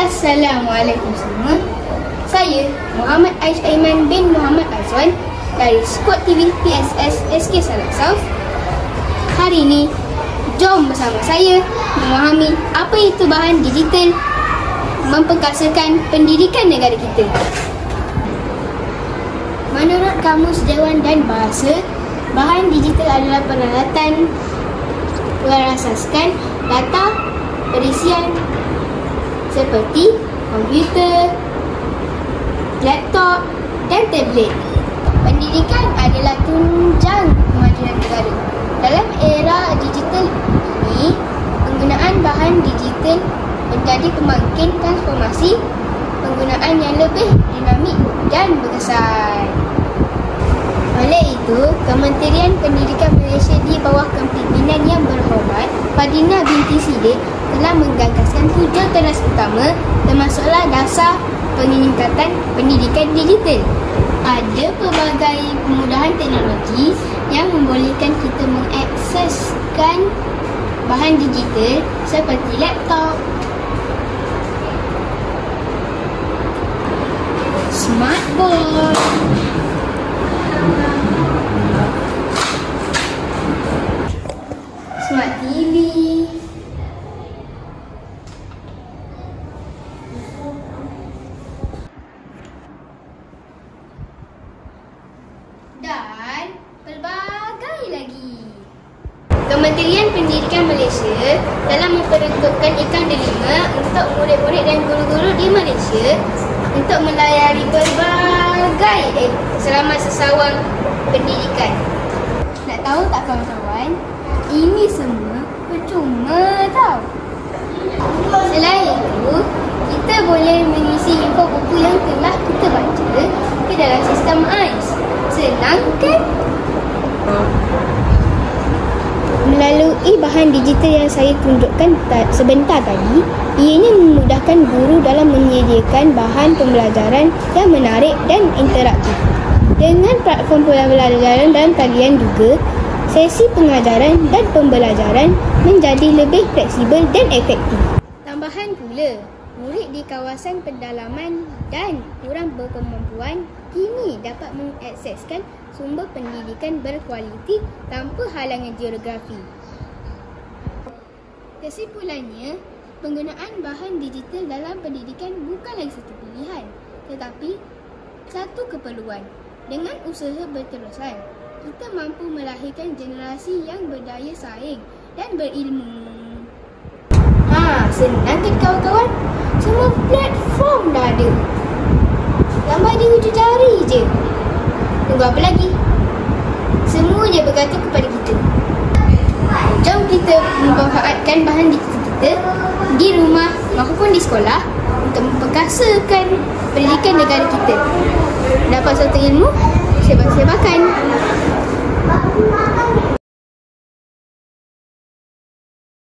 Assalamualaikum semua. Saya Muhammad Aish Aiman bin Muhammad Azwan dari Skot TV PSS SK Sarawak South. Hari ini, jom bersama saya memahami apa itu bahan digital memperkasakan pendidikan negara kita. Menurut Kamus Dewan dan Bahasa, bahan digital adalah peralatan berasaskan data perisian seperti komputer, laptop dan tablet. Pendidikan adalah tunjang kemajuan negara. Dalam era digital ini, penggunaan bahan digital menjadi pembangkit transformasi penggunaan yang lebih dinamik dan berkesan. Oleh itu, Kementerian Pendidikan Malaysia di bawah kepimpinan Yang Berhormat Fadina binti Siddiq telah menggagaskan 7 teras utama, termasuklah dasar peningkatan pendidikan digital. Ada pelbagai kemudahan teknologi yang membolehkan kita mengakseskan bahan digital seperti laptop, smartboard, smart TV, dan pelbagai lagi. Kementerian Pendidikan Malaysia telah memperuntukkan ikan delima untuk murid-murid dan guru-guru di Malaysia untuk melayari berbagai selama sesawang pendidikan. Nak tahu tak kawan-kawan? Ini semua percuma tau. Selain itu, kita boleh mengisi info buku yang telah kita baca ke dalam sistem AIS. Senang kan? Melalui bahan digital yang saya tunjukkan sebentar tadi, ianya memudahkan guru dalam menyediakan bahan pembelajaran yang menarik dan interaktif. Dengan platform pembelajaran dalam talian juga, sesi pengajaran dan pembelajaran menjadi lebih fleksibel dan efektif. Tambahan pula, murid di kawasan pedalaman dan kurang berkemampuan kini dapat mengakseskan sumber pendidikan berkualiti tanpa halangan geografi. Kesimpulannya, penggunaan bahan digital dalam pendidikan bukan lagi satu pilihan, tetapi satu keperluan. Dengan usaha berterusan, kita mampu melahirkan generasi yang berdaya saing dan berilmu. Senang kan kawan-kawan? Semua platform dah ada. Gambar di hujung jari je. Tunggu apa lagi? Semua je bergantung kepada kita. Jom kita memanfaatkan bahan digital kita di rumah maupun di sekolah untuk memperkasakan pendidikan negara kita. Dapat satu ilmu, sebar-sebarkan.